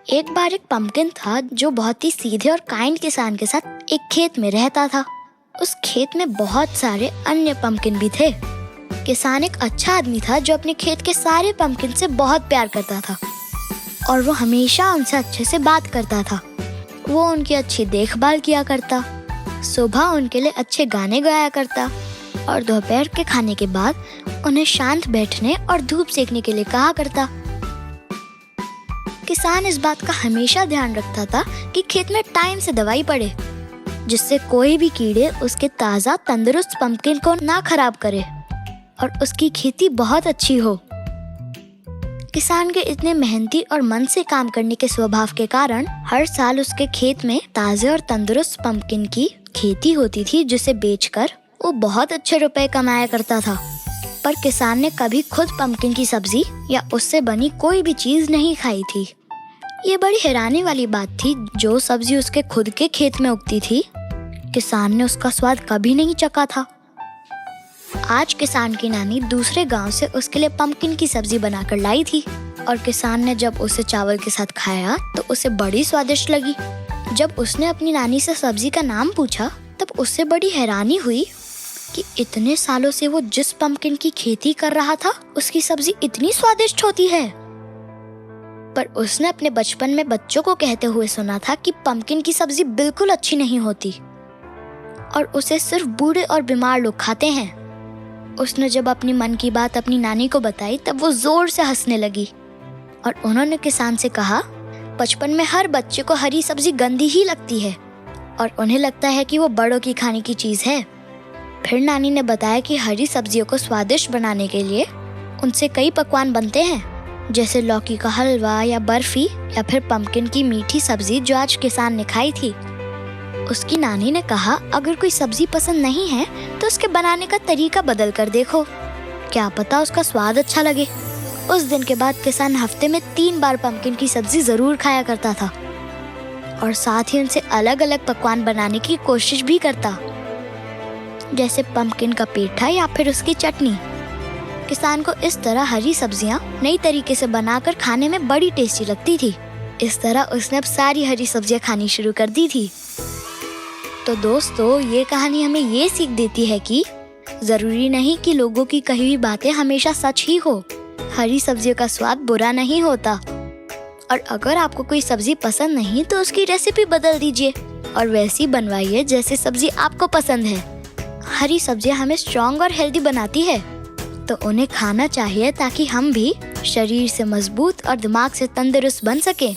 एक बार एक पंपकिन था जो बहुत ही सीधे और काइंड किसान के साथ एक खेत में रहता था। उस खेत में बहुत सारे अन्य पंपकिन भी थे। किसान एक अच्छा आदमी था जो अपने खेत के सारे पंपकिन से बहुत प्यार करता था और वो हमेशा उनसे अच्छे से बात करता था। वो उनकी अच्छी देखभाल किया करता, सुबह उनके लिए अच्छे गाने गाया करता और दोपहर के खाने के बाद उन्हें शांत बैठने और धूप सेकने के लिए कहा करता। किसान इस बात का हमेशा ध्यान रखता था कि खेत में टाइम से दवाई पड़े, जिससे कोई भी कीड़े उसके ताजा तंदुरुस्त पंपकिन को ना खराब करे और उसकी खेती बहुत अच्छी हो। किसान के इतने मेहनती और मन से काम करने के स्वभाव के कारण हर साल उसके खेत में ताजे और तंदुरुस्त पंपकिन की खेती होती थी, जिसे बेचकर वो बहुत अच्छे रुपए कमाया करता था। पर किसान ने कभी खुद पंपकिन की सब्जी या उससे बनी कोई भी चीज नहीं खाई थी। ये बड़ी हैरानी वाली बात थी। जो सब्जी उसके खुद के खेत में उगती थी, किसान ने उसका स्वाद कभी नहीं चखा था। आज किसान की नानी दूसरे गांव से उसके लिए पंपकिन की सब्जी बनाकर लाई थी और किसान ने जब उसे चावल के साथ खाया तो उसे बड़ी स्वादिष्ट लगी। जब उसने अपनी नानी से सब्जी का नाम पूछा तब उससे बड़ी हैरानी हुई कि इतने सालों से वो जिस पंपकिन की खेती कर रहा था उसकी सब्जी इतनी स्वादिष्ट होती है। पर उसने अपने बचपन में बच्चों को कहते हुए सुना था कि पंपकिन की सब्जी बिल्कुल अच्छी नहीं होती और उसे सिर्फ बूढ़े और बीमार लोग खाते हैं। उसने जब अपनी मन की बात अपनी नानी को बताई तब वो जोर से हंसने लगी और उन्होंने किसान से कहा, बचपन में हर बच्चे को हरी सब्जी गंदी ही लगती है और उन्हें लगता है कि वो बड़ों की खाने की चीज है। फिर नानी ने बताया कि हरी सब्जियों को स्वादिष्ट बनाने के लिए उनसे कई पकवान बनते हैं, जैसे लौकी का हलवा या बर्फी या फिर पंपकिन की मीठी सब्जी जो आज किसान ने खाई थी। उसकी नानी ने कहा, अगर कोई सब्जी पसंद नहीं है तो उसके बनाने का तरीका बदल कर देखो, क्या पता उसका स्वाद अच्छा लगे। उस दिन के बाद किसान हफ्ते में 3 बार पंपकिन की सब्जी जरूर खाया करता था और साथ ही उनसे अलग अलग पकवान बनाने की कोशिश भी करता, जैसे पंपकिन का पेठा या फिर उसकी चटनी। किसान को इस तरह हरी सब्जियां नई तरीके से बनाकर खाने में बड़ी टेस्टी लगती थी। इस तरह उसने अब सारी हरी सब्जियां खानी शुरू कर दी थी। तो दोस्तों, ये कहानी हमें ये सीख देती है कि जरूरी नहीं कि लोगों की कही हुई बातें हमेशा सच ही हो। हरी सब्जियों का स्वाद बुरा नहीं होता और अगर आपको कोई सब्जी पसंद नहीं तो उसकी रेसिपी बदल दीजिए और वैसी बनवाइए जैसे सब्जी आपको पसंद है। हरी सब्जियां हमें स्ट्रॉन्ग और हेल्दी बनाती है, तो उन्हें खाना चाहिए ताकि हम भी शरीर से मजबूत और दिमाग से तंदुरुस्त बन सके।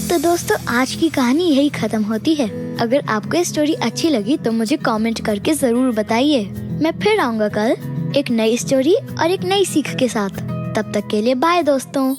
तो दोस्तों, आज की कहानी यही खत्म होती है। अगर आपको ये स्टोरी अच्छी लगी तो मुझे कमेंट करके जरूर बताइए। मैं फिर आऊंगा कल एक नई स्टोरी और एक नई सीख के साथ। तब तक के लिए बाय दोस्तों।